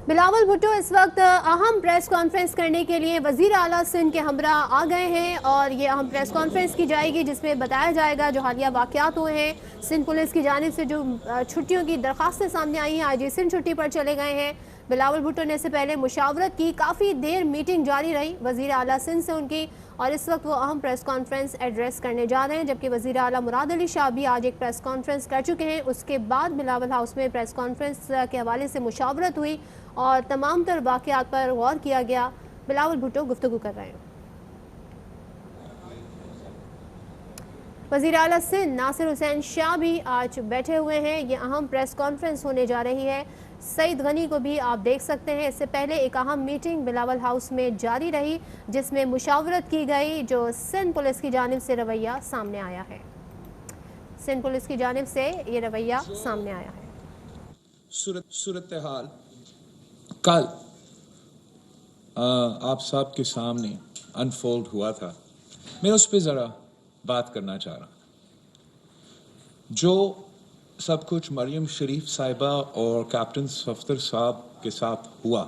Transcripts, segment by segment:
بلاول بھٹو اس وقت اہم press conference کرنے کے لیے وزیر اعلیٰ سندھ کے ہمراہ آ گئے ہیں اور یہ اہم پریس کانفرنس کی جائے گی جس میں بتایا جائے گا جو حالیہ واقعات ہوئے ہیں۔ سندھ پولیس کی جانب سے جو چھٹیوں کی درخواستیں سامنے آئی ہیں، آئی جی سندھ چھٹی پر چلے گئے ہیں۔ بلاول بھٹو نے اس سے پہلے مشاورت کی، کافی دیر میٹنگ جاری رہی وزیر اعلیٰ سندھ سے ان کی، اور اس وقت وہ اہم پریس کانفرنس ایڈریس کرنے جا رہے ہیں، جبکہ وزیر اعلیٰ مراد علی شاہ بھی آج ایک پریس کانفرنس کر چکے ہیں۔ اس کے بعد بلاول ہاؤس میں پریس کانفرنس کے حوالے سے مشاورت ہوئی اور تمام تر واقعات پر غور کیا گیا۔ بلاول بھٹو گفتگو کر رہے ہیں۔ وزیر اعلیٰ سندھ ناصر حسین شاہ بھی آج بیٹھے ہوئے ہیں۔ یہ اہم پریس کانفرنس ہونے جا رہی ہے۔ سعید غنی کو بھی آپ دیکھ سکتے ہیں۔ اس سے پہلے ایک اہم میٹنگ بلاول ہاؤس میں جاری رہی جس میں مشاورت کی گئی، جو سندھ پولیس کی جانب سے رویہ سامنے آیا ہے۔ سندھ پولیس کی جانب سے یہ رویہ سامنے آیا ہے۔ صورتحال کل آپ صاحب کے سامنے انفولڈ ہوا تھا، میں اس پہ ذرا بات کرنا چاہ رہا ہوں۔ جو سب کچھ مریم شریف صاحبہ اور کیپٹن صفدر صاحب کے ساتھ ہوا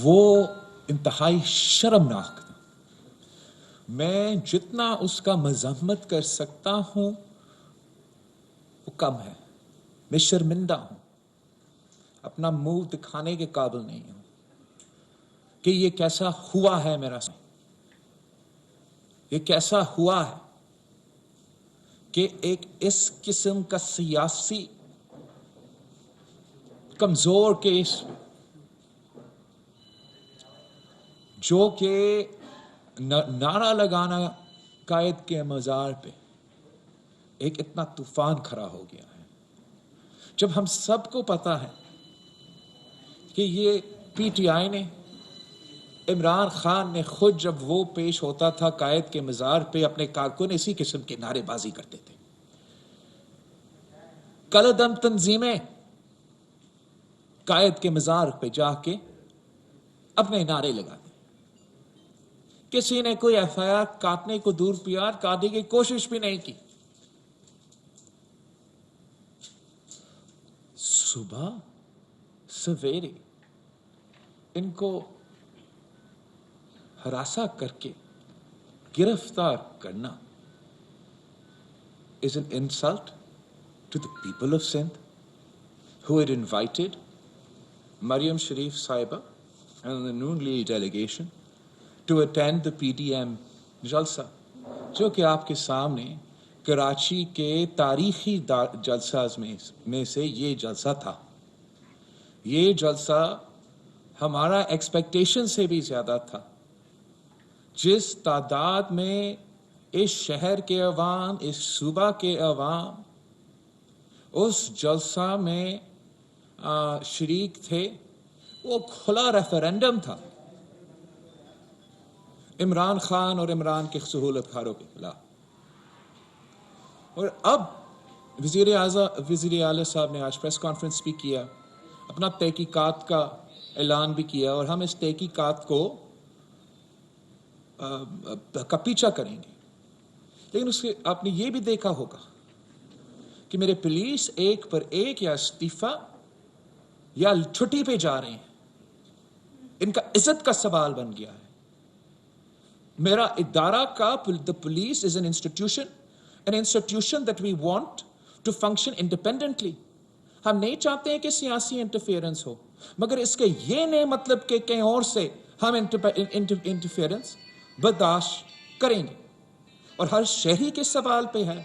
وہ انتہائی شرمناک تھا۔ میں جتنا اس کا مذمت کر سکتا ہوں وہ کم ہے۔ میں شرمندہ ہوں، اپنا منہ دکھانے کے قابل نہیں ہوں کہ یہ کیسا ہوا ہے میرا ساتھ، یہ کیسا ہوا ہے کہ ایک اس قسم کا سیاسی کمزور کیس جو کہ نعرہ لگانا قائد کے مزار پہ ایک اتنا طوفان کھڑا ہو گیا ہے، جب ہم سب کو پتا ہے کہ یہ پی ٹی آئی نے، عمران خان نے خود جب وہ پیش ہوتا تھا قائد کے مزار پہ اپنے کارکن اسی قسم کے نعرے بازی کرتے تھے۔ کالعدم تنظیمیں قائد کے مزار پہ جا کے اپنے نعرے لگاتے، کسی نے کوئی ایف آئی آر کاٹنے کو دور پیار کاٹنے کی کوشش بھی نہیں کی۔ صبح سویرے ان کو ہراساں کر کے گرفتار کرنا is an insult to the people of Sindh who had invited Maryam Sharif Saiba and the Noon League delegation to attend the PDM جلسہ، جو کہ آپ کے سامنے کراچی کے تاریخی جلسہ میں سے یہ جلسہ تھا۔ یہ جلسہ ہمارا ایکسپیکٹیشن سے بھی زیادہ تھا۔ جس تعداد میں اس شہر کے عوام، اس صوبہ کے عوام اس جلسہ میں شریک تھے، وہ کھلا ریفرینڈم تھا عمران خان اور عمران کے سہولت کاروں کے خلاف۔ اور اب وزیر اعلیٰ صاحب نے آج پریس کانفرنس بھی کیا، اپنا تحقیقات کا اعلان بھی کیا، اور ہم اس تحقیقات کا پیچھا کریں گے۔ لیکن اس کے آپ نے یہ بھی دیکھا ہوگا کہ میرے پولیس ایک پر ایک یا استعفی یا چھٹی پہ جا رہے ہیں، ان کا عزت کا سوال بن گیا ہے۔ میرا ادارہ کا the police is an institution that we want to function independently۔ ہم نہیں چاہتے ہیں کہ سیاسی انٹرفیئرنس ہو، مگر اس کے یہ نہیں مطلب کہ کہیں اور سے ہم انٹرفیئرنس برداشت کریں گے۔ اور ہر شہری کے سوال پہ ہے،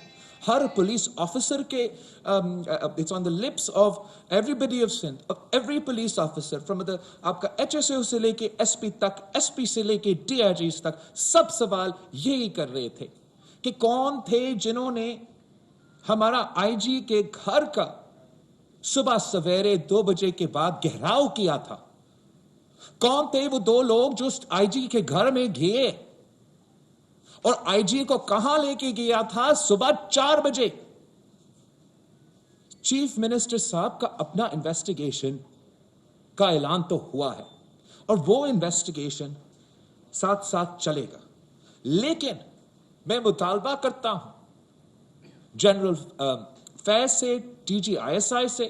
ہر پولیس آفیسر کے it's on the lips of everybody of Sindh, of every police officer from آپ کا ایچ ایس او سے لے کے ایس پی تک، ایس پی سے لے کے ڈی آئی جیز تک، سب سوال یہی کر رہے تھے کہ کون تھے جنہوں نے ہمارا آئی جی کے گھر کا صبح سویرے 2 بجے کے بعد گھیراؤ کیا تھا؟ کون تھے وہ 2 لوگ جو آئی جی کے گھر میں گئے اور آئی جی کو کہاں لے کے گیا تھا؟ صبح 4 بجے۔ چیف منسٹر صاحب کا اپنا انویسٹیگیشن کا اعلان تو ہوا ہے اور وہ انویسٹیگیشن ساتھ ساتھ چلے گا، لیکن میں مطالبہ کرتا ہوں جنرل فیض سے، D G I S I سے،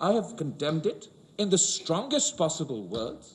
I have condemned it in the strongest possible words.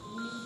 3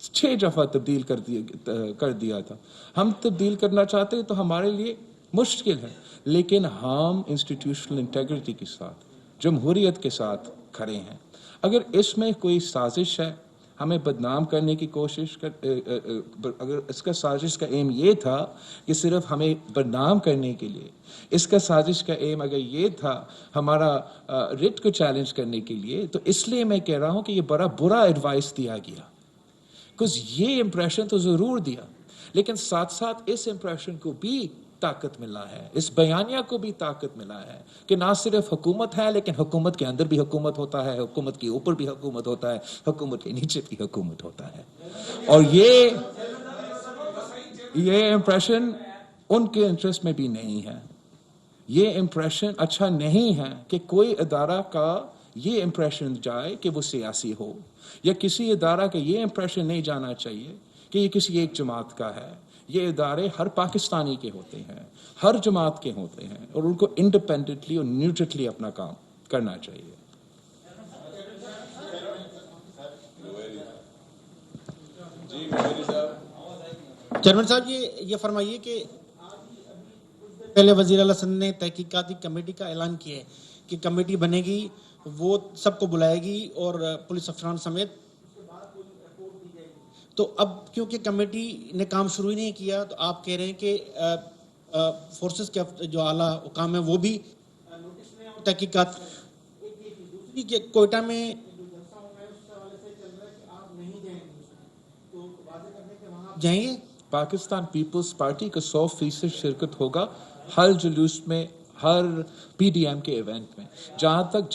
6 دفعہ تبدیل کر دیا تھا. ہم تبدیل کرنا چاہتے تو ہمارے لیے مشکل ہے, لیکن ہم انسٹیٹیوشنل انٹیگریٹی کے ساتھ, جمہوریت کے ساتھ کھڑے ہیں. اگر اس میں کوئی سازش ہے ہمیں بدنام کرنے کی کوشش اگر اس کا سازش کا ایم یہ تھا کہ صرف ہمیں بدنام کرنے کے لیے, اس کا سازش کا ایم اگر یہ تھا ہمارا رٹ کو چیلنج کرنے کے لیے, تو اس لیے میں کہہ رہا ہوں کہ یہ بڑا برا ایڈوائس دیا گیا. کچھ یہ امپریشن تو ضرور دیا, لیکن ساتھ ساتھ اس امپریشن کو بھی طاقت ملا ہے, اس بیانیہ کو بھی طاقت ملا ہے کہ نہ صرف حکومت ہے لیکن حکومت کے اندر بھی حکومت ہوتا ہے, حکومت کے اوپر بھی حکومت ہوتا ہے, حکومت کے نیچے بھی حکومت ہوتا ہے. اور یہ امپریشن ان کے انٹرسٹ میں بھی نہیں ہے. یہ امپریشن اچھا نہیں ہے کہ کوئی ادارہ کا یہ امپریشن جائے کہ وہ سیاسی ہو, یا کسی ادارہ کا یہ امپریشن نہیں جانا چاہیے کہ یہ کسی ایک جماعت کا ہے. یہ ادارے ہر پاکستانی کے ہوتے ہیں, ہر جماعت کے ہوتے ہیں, اور ان کو انڈیپینڈنٹلی اور نیوٹرلی اپنا کام کرنا چاہیے. چیئرمین صاحب یہ فرمائیے کہ پہلے وزیر اعلیٰ سندھ نے تحقیقاتی کمیٹی کا اعلان کیا ہے کہ کمیٹی بنے گی, وہ سب کو بلائے گی اور پولیس افسران سمیت, تو اب کیونکہ کمیٹی نے کام شروع ہی نہیں کیا تو آپ کہہ رہے ہیں کہ فورسز کے جو اعلیٰ حکام ہیں وہ بھی نوٹس میں اور تحقیقات. دوسری کہ کوئٹہ میں جو جلسہ ہو رہا ہے اس حوالے سے چل رہا ہے کہ آپ نہیں جائیں گے, تو واضح کرنے کے وہاں آپ جائیں گے. پاکستان پیپلز پارٹی کا 100% شرکت ہوگا ہر جلوس میں, ہر پی ڈی ایم کے ایونٹ میں. جہاں تک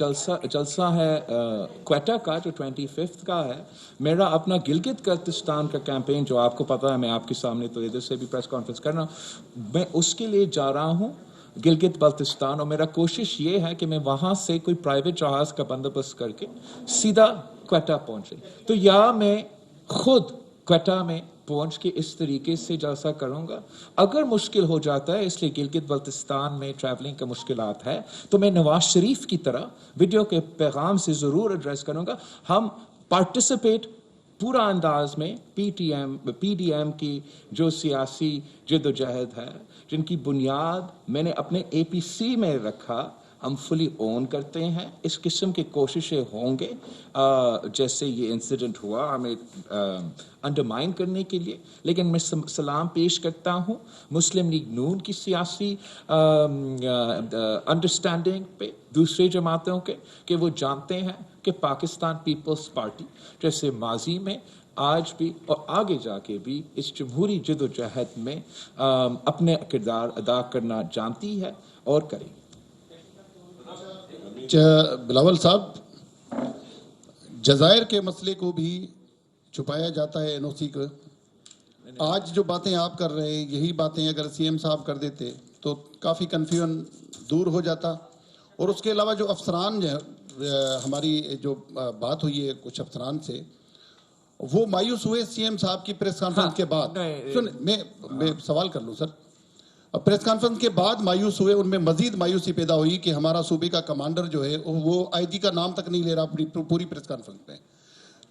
جلسہ ہے کوئٹہ کا جو 25 کا ہے, میرا اپنا گلگت بلتستان کا کیمپین جو آپ کو پتا ہے, میں آپ کے سامنے تو ادھر سے بھی پریس کانفرنس کر رہا ہوں, میں اس کے لیے جا رہا ہوں گلگت بلتستان, اور میرا کوشش یہ ہے کہ میں وہاں سے کوئی پرائیویٹ جہاز کا بندوبست کر کے سیدھا کوئٹہ پہنچے. تو یا میں خود کوئٹہ میں پہنچ کے اس طریقے سے جلسہ کروں گا. اگر مشکل ہو جاتا ہے, اس لیے گلگت بلتستان میں ٹریولنگ کا مشکلات ہے, تو میں نواز شریف کی طرح ویڈیو کے پیغام سے ضرور ایڈریس کروں گا. ہم پارٹیسپیٹ پورا انداز میں پی ڈی ایم کی جو سیاسی جدوجہد ہے, جن کی بنیاد میں نے اپنے اے پی سی میں رکھا, ہم فلی اون کرتے ہیں. اس قسم کی کوششیں ہوں گے جیسے یہ انسیڈنٹ ہوا ہمیں انڈرمائن کرنے کے لیے, لیکن میں سلام پیش کرتا ہوں مسلم لیگ نون کی سیاسی انڈرسٹینڈنگ پہ دوسرے جماعتوں کے, کہ وہ جانتے ہیں کہ پاکستان پیپلز پارٹی جیسے ماضی میں, آج بھی اور آگے جا کے بھی اس جمہوری جد و جہد میں اپنے کردار ادا کرنا جانتی ہے اور کرے گی. بلاول صاحب, جزائر کے مسئلے کو بھی چھپایا جاتا ہے این او سی کو. آج جو باتیں آپ کر رہے ہیں, یہی باتیں اگر سی ایم صاحب کر دیتے تو کافی کنفیوژن دور ہو جاتا. اور اس کے علاوہ جو افسران ہماری جو بات ہوئی ہے کچھ افسران سے, وہ مایوس ہوئے سی ایم صاحب کی پریس کانفرنس کے بعد. میں سوال کر لوں سر, پریس کانفرنس کے بعد مایوس ہوئے, ان میں مزید مایوسی پیدا ہوئی کہ ہمارا صوبے کا کمانڈر جو ہے وہ آئی جی کا نام تک نہیں لے رہا پوری پریس کانفرنس میں.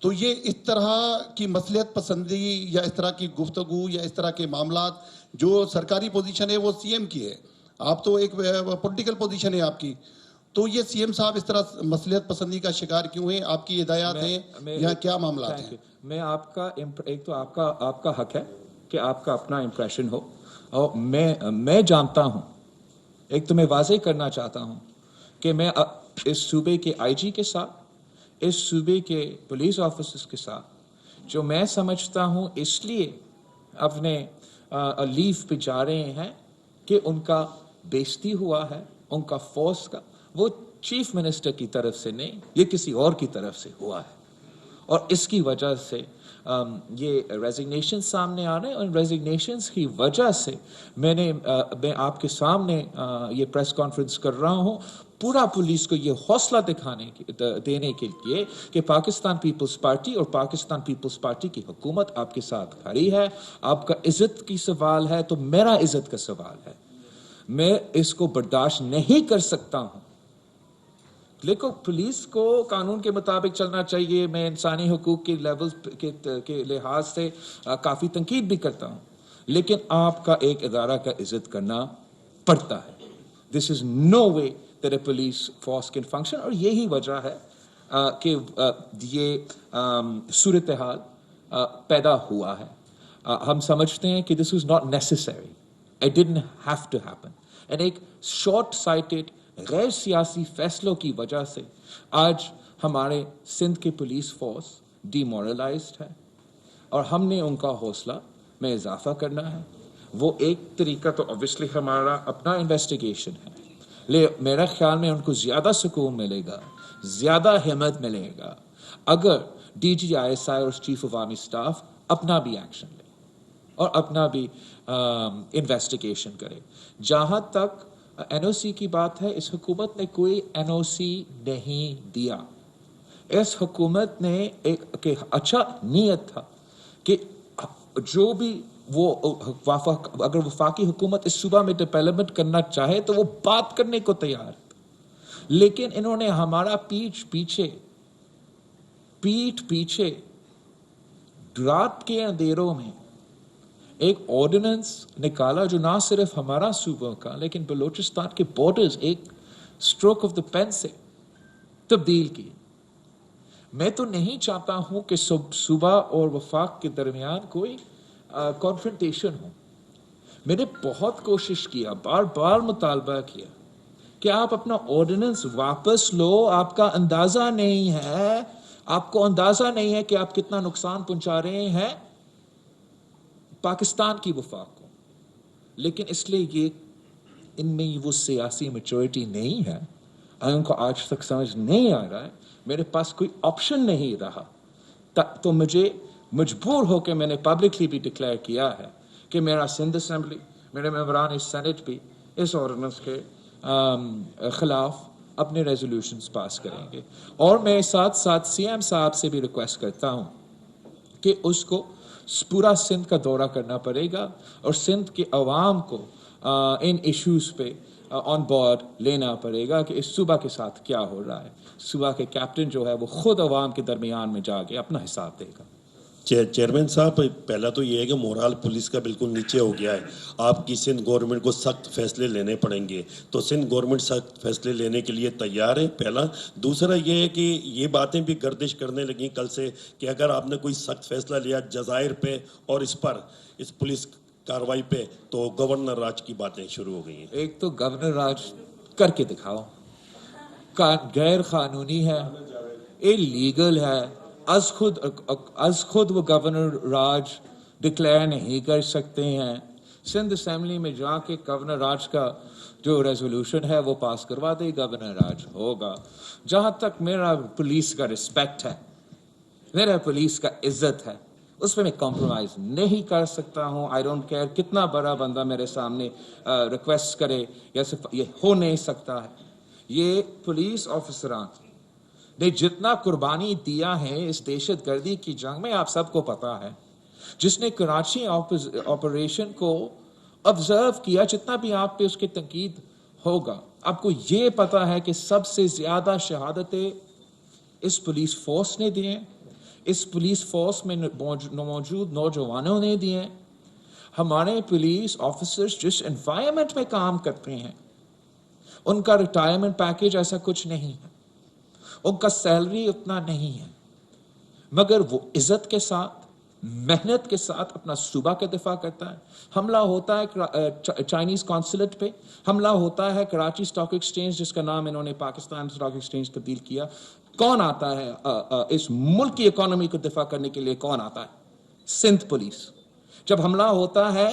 تو یہ اس طرح کی مصلحت پسندی یا اس طرح کی گفتگو یا اس طرح کے معاملات, جو سرکاری پوزیشن ہے وہ سی ایم کی ہے, آپ تو ایک پولیٹیکل پوزیشن ہے آپ کی, تو یہ سی ایم صاحب اس طرح مصلحت پسندی کا شکار کیوں ہیں؟ آپ کی ہدایات ہیں یا کیا معاملات ہیں؟ میں آپ کا ایک تو آپ کا حق ہے کہ آپ کا اپنا امپریشن ہو, اور میں جانتا ہوں, ایک تو میں واضح کرنا چاہتا ہوں کہ میں اس صوبے کے آئی جی کے ساتھ, اس صوبے کے پولیس آفیسرز کے ساتھ, جو میں سمجھتا ہوں اس لیے اپنے لیو پہ جا رہے ہیں کہ ان کا بےعزتی ہوا ہے, ان کا فورس کا, وہ چیف منسٹر کی طرف سے نہیں, یہ کسی اور کی طرف سے ہوا ہے. اور اس کی وجہ سے یہ ریزگنیشن سامنے آ رہے ہیں, اور ریزگنیشنز کی وجہ سے میں آپ کے سامنے یہ پریس کانفرنس کر رہا ہوں, پورا پولیس کو یہ حوصلہ دینے کے لیے کہ پاکستان پیپلز پارٹی اور پاکستان پیپلز پارٹی کی حکومت آپ کے ساتھ کھڑی ہے. آپ کا عزت کی سوال ہے تو میرا عزت کا سوال ہے. میں اس کو برداشت نہیں کر سکتا ہوں دیکھو پولیس کو قانون کے مطابق چلنا چاہیے. میں انسانی حقوق کے لیول کے لحاظ سے کافی تنقید بھی کرتا ہوں, لیکن آپ کا ایک ادارہ کا عزت کرنا پڑتا ہے. This is no way that a police force can function. اور یہی وجہ ہے کہ یہ صورتحال پیدا ہوا ہے. ہم سمجھتے ہیں کہ this was not necessary, it didn't have to happen. And ایک شارٹ سائٹڈ غیر سیاسی فیصلوں کی وجہ سے آج ہمارے سندھ کی پولیس فورس ڈی مورلائزڈ ہے, اور ہم نے ان کا حوصلہ میں اضافہ کرنا ہے. وہ ایک طریقہ تو obviously ہمارا اپنا انویسٹیگیشن ہے, میرا خیال میں ان کو زیادہ سکون ملے گا, زیادہ ہمت ملے گا اگر D G I S I اور چیف عوامی اسٹاف اپنا بھی ایکشن لے اور اپنا بھی انویسٹیگیشن کرے. جہاں تک این او سی کی بات ہے, اس حکومت نے کوئی این او سی نہیں دیا. اس حکومت نے ایک اچھا نیت تھا کہ جو بھی وہ اگر وفاقی حکومت اس صوبہ میں ڈیولپمنٹ کرنا چاہے تو وہ بات کرنے کو تیار ہے, لیکن انہوں نے ہمارا پیٹھ پیچھے رات کے اندھیروں میں ایک آرڈیننس نکالا جو نہ صرف ہمارا صوبہ کا لیکن بلوچستان کے بارڈرز ایک اسٹروک آف دا پین سے تبدیل کی. میں تو نہیں چاہتا ہوں کہ صوبہ اور وفاق کے درمیان کوئی کانفرنٹیشن ہو. میں نے بہت کوشش کیا, بار بار مطالبہ کیا کہ آپ اپنا آرڈیننس واپس لو. آپ کا اندازہ نہیں ہے, آپ کو اندازہ نہیں ہے کہ آپ کتنا نقصان پہنچا رہے ہیں پاکستان کی وفاق کو. لیکن اس لیے یہ ان میں وہ سیاسی میچورٹی نہیں ہے, ان کو آج تک سمجھ نہیں آ رہا ہے. میرے پاس کوئی آپشن نہیں رہا, تو مجھے مجبور ہو کے میں نے پبلکلی بھی ڈکلیئر کیا ہے کہ میرا سندھ اسمبلی, میرے ممبران سینٹ بھی اس آرڈیننس کے خلاف اپنے ریزولوشنز پاس کریں گے. اور میں ساتھ ساتھ سی ایم صاحب سے بھی ریکویسٹ کرتا ہوں کہ اس کو پورا سندھ کا دورہ کرنا پڑے گا اور سندھ کے عوام کو ان ایشوز پہ آن بورڈ لینا پڑے گا کہ اس صوبہ کے ساتھ کیا ہو رہا ہے. صوبہ کے کیپٹن جو ہے وہ خود عوام کے درمیان میں جا کے اپنا حساب دے گا. چیئرمین صاحب, پہلا تو یہ ہے کہ مورال پولیس کا بالکل نیچے ہو گیا ہے. آپ کی سندھ گورنمنٹ کو سخت فیصلے لینے پڑیں گے, تو سندھ گورنمنٹ سخت فیصلے لینے کے لیے تیار ہے, پہلا. دوسرا یہ ہے کہ یہ باتیں بھی گردش کرنے لگیں کل سے کہ اگر آپ نے کوئی سخت فیصلہ لیا جزائر پہ اور اس پولیس کاروائی پہ تو گورنر راج کی باتیں شروع ہو گئی ہیں. ایک تو گورنر راج کر کے دکھاؤ, غیر قانونی ہے, اللیگل ہے. از خود وہ گورنر راج ڈکلیئر نہیں کر سکتے ہیں. سندھ اسمبلی میں جا کے گورنر راج کا جو ریزولوشن ہے وہ پاس کروا دے, گورنر راج ہوگا. جہاں تک میرا پولیس کا رسپیکٹ ہے, میرا پولیس کا عزت ہے, اس پہ میں کمپرومائز نہیں کر سکتا ہوں. آئی ڈونٹ کیئر کتنا بڑا بندہ میرے سامنے ریکویسٹ کرے, یا صرف یہ ہو نہیں سکتا ہے. یہ پولیس آفیسران نے جتنا قربانی دیا ہے اس دہشت گردی کی جنگ میں, آپ سب کو پتا ہے. جس نے کراچی آپریشن کو آبزرو کیا, جتنا بھی آپ پہ اس کی تنقید ہوگا, آپ کو یہ پتا ہے کہ سب سے زیادہ شہادتیں اس پولیس فورس نے دی ہیں, اس پولیس فورس میں موجود نوجوانوں نے دی ہیں. ہمارے پولیس آفیسرز جس انوائرمنٹ میں کام کرتے ہیں ان کا ریٹائرمنٹ پیکیج ایسا کچھ نہیں ہے, ان کا سیلری اتنا نہیں ہے, مگر وہ عزت کے ساتھ محنت کے ساتھ اپنا صوبہ کا دفاع کرتا ہے. حملہ ہوتا ہے چائنیز قونصلیٹ پہ, حملہ ہوتا ہے کراچی اسٹاک ایکسچینج جس کا نام انہوں نے پاکستان اسٹاک ایکسچینج تبدیل کیا. کون آتا ہے اس ملک کی اکانومی کو دفاع کرنے کے لیے؟ کون آتا ہے؟ سندھ پولیس. جب حملہ ہوتا ہے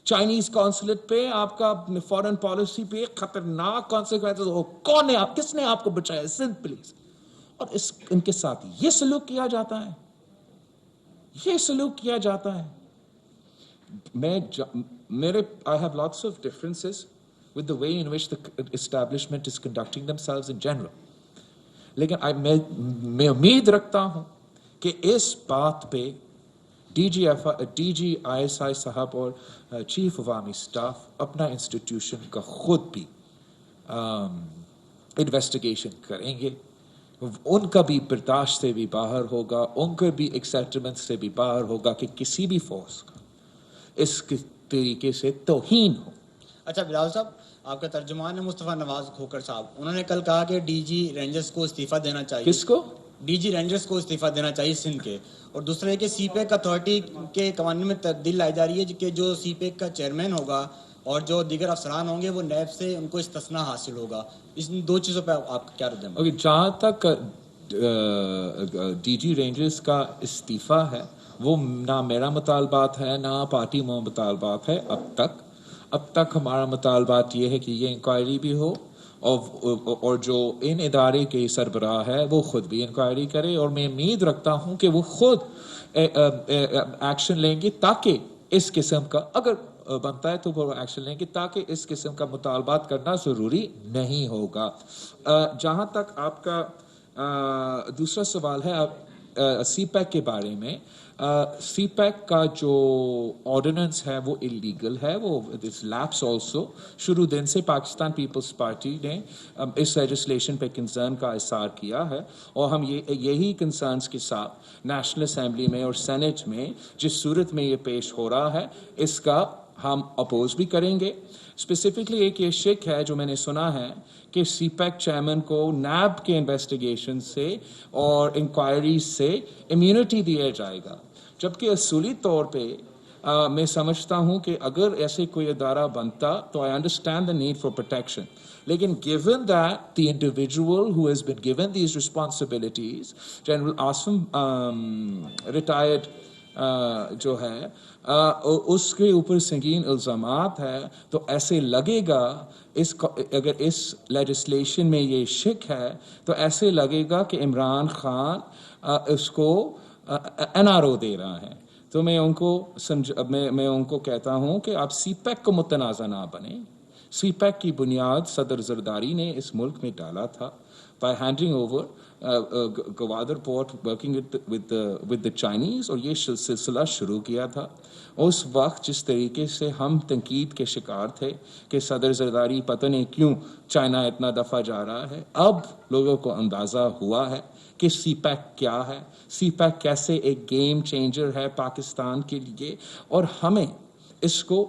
چائنیز قونصلیٹ پہ, آپ کا فارن پالیسی پہ خطرناک کانسیکوینسز ہو, کون نے کس نے آپ کو بچایا؟ سندھ پولیس. اور ان کے ساتھ یہ سلوک کیا جاتا ہے, یہ سلوک کیا جاتا ہے. I have lots of differences with the way in which the establishment is conducting themselves in general. لیکن میں امید رکھتا ہوں کہ اس بات پہ D G I S I صاحب اور چیف عوامی اسٹاف اپنا انسٹیٹیوشن کا خود بھی انویسٹیگیشن کریں گے. ان کا بھی برداشت سے بھی باہر ہوگا, ان کا بھی ایکسیپٹمنٹ سے بھی باہر ہوگا کہ کسی بھی فورس کا اس طریقے سے توہین ہو. اچھا بلاول صاحب, آپ کا ترجمان ہے مصطفیٰ نواز کھوکر صاحب, انہوں نے کل کہا کہ ڈی جی رینجرز کو استعفیٰ دینا چاہیے. کس کو؟ ڈی جی رینجرز کو استعفیٰ دینا چاہیے سندھ کے. اور دوسرا ہے کہ سی پیک اتھارٹی کے قوانین میں تبدیل لائی جا رہی ہے کہ جو سی پیک کا چیئرمین ہوگا اور جو دیگر افسران ہوں گے وہ نیب سے ان کو استثناء حاصل ہوگا. اس دو چیزوں پہ آپ کا کیا رد عمل؟ جہاں تک ڈی جی رینجرز کا استعفیٰ ہے وہ نہ میرا مطالبات ہے نہ پارٹی مطالبات ہے. اب تک ہمارا مطالبات یہ ہے کہ یہ انکوائری بھی ہو اور جو ان ادارے کے سربراہ ہے وہ خود بھی انکوائری کرے, اور میں امید رکھتا ہوں کہ وہ خود ایکشن لیں گے تاکہ اس قسم کا, اگر بنتا ہے تو وہ ایکشن لیں گے تاکہ اس قسم کا مطالبات کرنا ضروری نہیں ہوگا. جہاں تک آپ کا دوسرا سوال ہے سی پیک کے بارے میں, سی پیک کا جو آرڈیننس ہے وہ اللیگل ہے, وہ دس لیپس آلسو. شروع دن سے پاکستان پیپلز پارٹی نے اس لیجسلیشن پہ کنسرن کا اظہار کیا ہے, اور ہم یہی کنسرنس کے ساتھ نیشنل اسمبلی میں اور سینٹ میں جس صورت میں یہ پیش ہو رہا ہے اس کا ہم اپوز بھی کریں گے. اسپیسیفکلی ایک یہ شک ہے جو میں نے سنا ہے کہ سی پیک چیئرمین کو نیب کے انویسٹیگیشن سے اور انکوائریز سے امیونٹی دیا جائے گا, جبکہ اصولی طور پہ میں سمجھتا ہوں کہ اگر ایسے کوئی ادارہ بنتا تو I understand the need for protection, لیکن given that the individual who has been given these responsibilities, General Aslam retired جو ہے اس کے اوپر سنگین الزامات ہے, تو ایسے لگے گا اگر اس لیجسلیشن میں یہ شک ہے تو ایسے لگے گا کہ عمران خان اس کو NRO دے رہا ہے. تو میں ان کو کہتا ہوں کہ آپ سی پیک کو متنازع نہ بنیں. سی پیک کی بنیاد صدر زرداری نے اس ملک میں ڈالا تھا by handing over Gwadar port working with the Chinese, اور یہ سلسلہ شروع کیا تھا. اس وقت جس طریقے سے ہم تنقید کے شکار تھے کہ صدر زرداری پتہ نہیں کیوں چائنا اتنا دفعہ جا رہا ہے, اب لوگوں کو اندازہ ہوا ہے کہ سی پیک کیا ہے, سی پیک کیسے ایک گیم چینجر ہے پاکستان کے لیے, اور ہمیں اس کو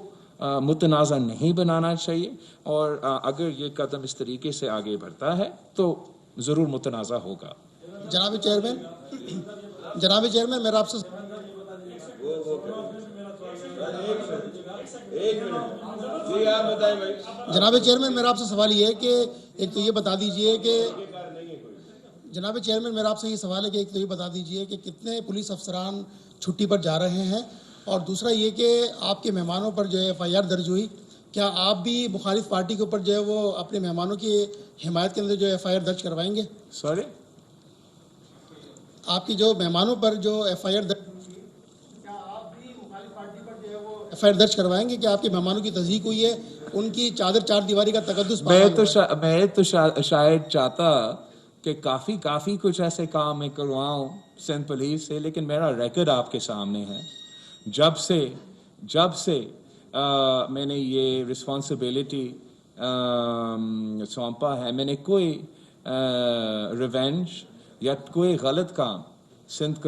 متنازع نہیں بنانا چاہیے. اور اگر یہ قدم اس طریقے سے آگے بڑھتا ہے تو ضرور متنازع ہوگا. جناب چیئرمین میرا آپ سے جناب چیئرمین میرا آپ سے سوال یہ ہے کہ ایک تو یہ بتا دیجئے کہ جناب چیئرمین میرا آپ سے یہ سوال ہے کہ ایک تو یہ بتا دیجئے کہ کتنے پولیس افسران چھٹی پر جا رہے ہیں, اور دوسرا یہ کہ آپ کے مہمانوں پر جو ہے FIR درج ہوئی, کیا آپ بھی مخالف پارٹی کے اوپر جو ہے وہ اپنے مہمانوں کی حمایت کے اندر جو FIR درج کروائیں گے؟ سوری, آپ کی جو مہمانوں پر جو FIR درج ہوئی, کیا آپ بھی مخالف پارٹی پر جو ہے وہ FIR درج کروائیں گے کہ آپ کے مہمانوں کی تصدیق ہوئی ہے, ان کی چار دیواری کا تقدس میں تو شاید چاہتا کہ کافی کچھ ایسے کام میں کرواؤں سندھ پولیس سے, لیکن میرا ریکارڈ آپ کے سامنے ہے. جب سے میں نے یہ رسپانسبلٹی سونپا ہے, میں نے کوئی ریونج یا کوئی غلط کام سندھ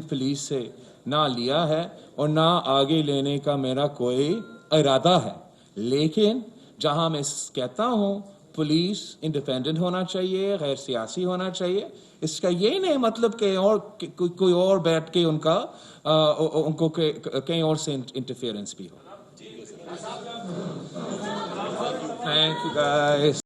پولیس سے نہ لیا ہے اور نہ آگے لینے کا میرا کوئی ارادہ ہے. لیکن جہاں میں کہتا ہوں پولیس انڈیپینڈنٹ ہونا چاہیے, غیر سیاسی ہونا چاہیے, اس کا یہ نہیں مطلب کہ کوئی اور بیٹھ کے ان کو کہیں اور سے انٹرفیئرنس بھی ہو. Thank you guys.